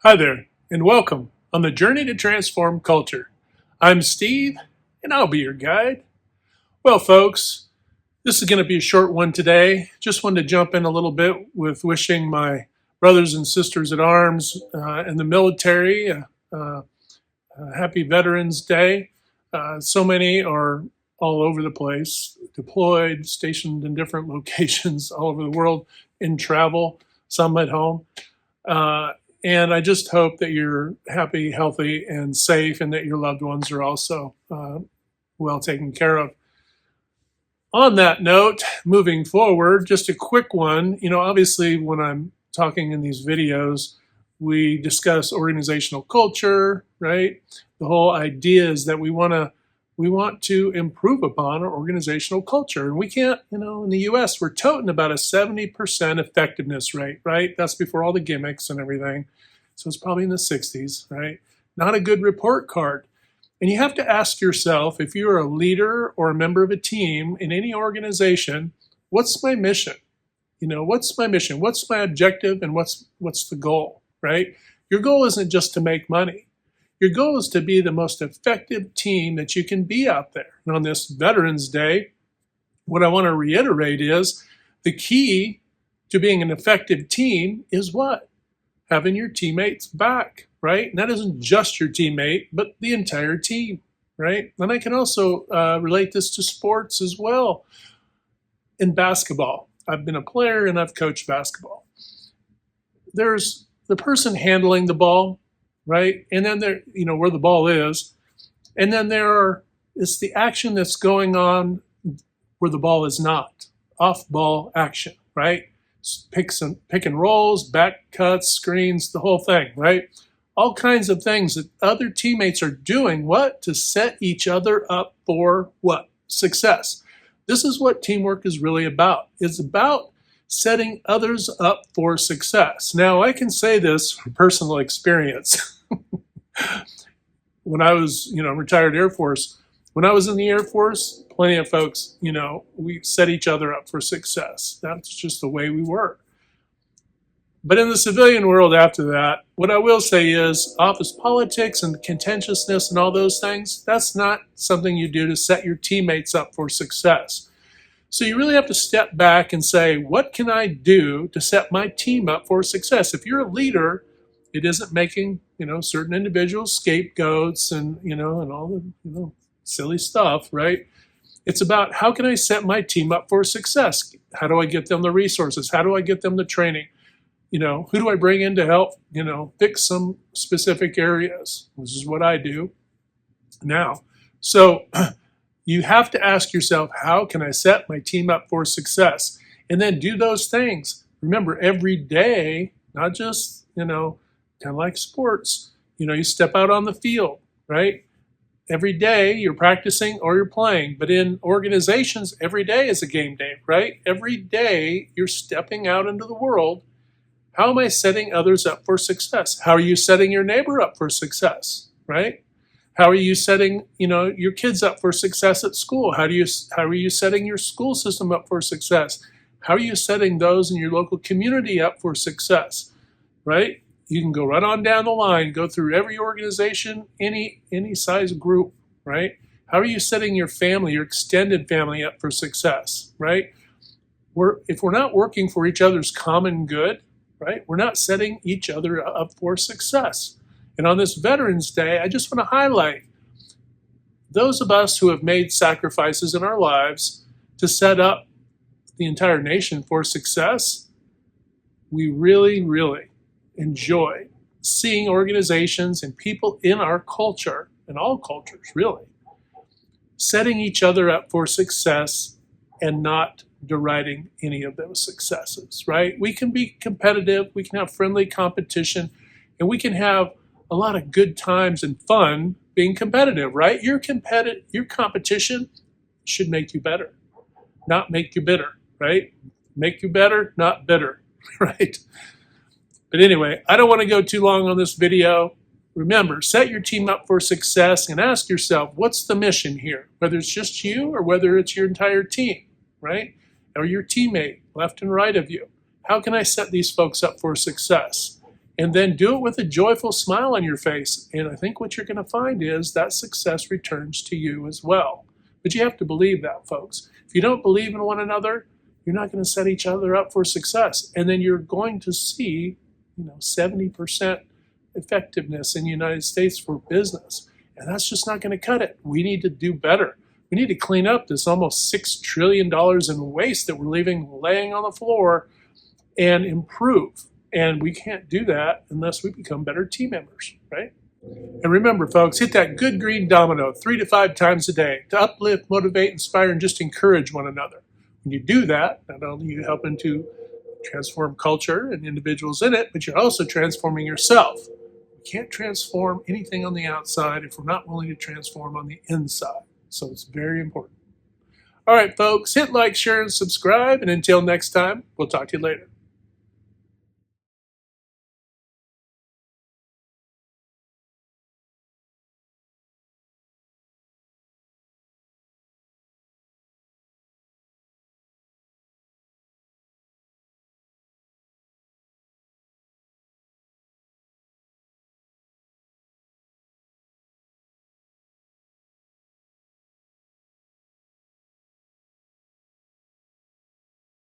Hi there, and welcome on the journey to transform culture. I'm Steve, and I'll be your guide. Well, folks, this is going to be a short one today. Just wanted to jump in a little bit with wishing my brothers and sisters at arms in the military happy Veterans Day. So many are all over the place, deployed, stationed in different locations all over the world, in travel, some at home. Uh, and I just hope that you're happy, healthy, and safe, and that your loved ones are also well taken care of. On that note, moving forward, just a quick one. Obviously, when I'm talking in these videos, we discuss organizational culture, right? The whole idea is that we want to improve upon our organizational culture. And we can't, in the US, we're toting about a 70% effectiveness rate, right? That's before all the gimmicks and everything. So it's probably in the 60s, right? Not a good report card. And you have to ask yourself, if you're a leader or a member of a team in any organization, what's my mission? What's my mission? What's my objective? And what's the goal, right? Your goal isn't just to make money. Your goal is to be the most effective team that you can be out there. And on this Veterans Day, what I want to reiterate is the key to being an effective team is what? Having your teammates back, right? And that isn't just your teammate, but the entire team, right? And I can also relate this to sports as well. In basketball, I've been a player and I've coached basketball. There's the person handling the ball, right? And then there, where the ball is. And then it's the action that's going on where the ball is not. Off ball action, right? Pick and rolls, back cuts, screens, the whole thing, right? All kinds of things that other teammates are doing, what? To set each other up for what? Success. This is what teamwork is really about. It's about setting others up for success. Now, I can say this from personal experience. When I was, retired Air Force, when I was in the Air Force, plenty of folks, we set each other up for success. That's just the way we were. But in the civilian world after that, what I will say is office politics and contentiousness and all those things, that's not something you do to set your teammates up for success. So you really have to step back and say, what can I do to set my team up for success? If you're a leader, it isn't making, certain individuals scapegoats and, and all the, silly stuff, right? It's about how can I set my team up for success? How do I get them the resources? How do I get them the training? Who do I bring in to help, fix some specific areas? This is what I do now. So you have to ask yourself, how can I set my team up for success? And then do those things. Remember, every day, not just, kind of like sports, you step out on the field, right? Every day you're practicing or you're playing. But in organizations, every day is a game day, right? Every day you're stepping out into the world. How am I setting others up for success? How are you setting your neighbor up for success, right? How are you setting, your kids up for success at school? How are you setting your school system up for success? How are you setting those in your local community up for success, right? You can go right on down the line, go through every organization, any size group, right? How are you setting your family, your extended family up for success, right? If we're not working for each other's common good, right, we're not setting each other up for success. And on this Veterans Day, I just want to highlight those of us who have made sacrifices in our lives to set up the entire nation for success. We really, really enjoy seeing organizations and people in our culture, and all cultures really, setting each other up for success and not deriding any of those successes, right? We can be competitive, we can have friendly competition, and we can have a lot of good times and fun being competitive, right? Your competition should make you better, not make you bitter, right? Make you better, not bitter, right? But anyway, I don't want to go too long on this video. Remember, set your team up for success and ask yourself, what's the mission here? Whether it's just you or whether it's your entire team, right? Or your teammate, left and right of you. How can I set these folks up for success? And then do it with a joyful smile on your face. And I think what you're going to find is that success returns to you as well. But you have to believe that, folks. If you don't believe in one another, you're not going to set each other up for success. And then you're going to see, 70% effectiveness in the United States for business. And that's just not going to cut it. We need to do better. We need to clean up this almost $6 trillion in waste that we're leaving laying on the floor and improve. And we can't do that unless we become better team members, right? And remember, folks, hit that good green domino 3 to 5 times a day to uplift, motivate, inspire, and just encourage one another. When you do that, not only are you helping to transform culture and individuals in it, but you're also transforming yourself. We can't transform anything on the outside if we're not willing to transform on the inside. So it's very important. All right, folks, hit like, share, and subscribe. And until next time, we'll talk to you later.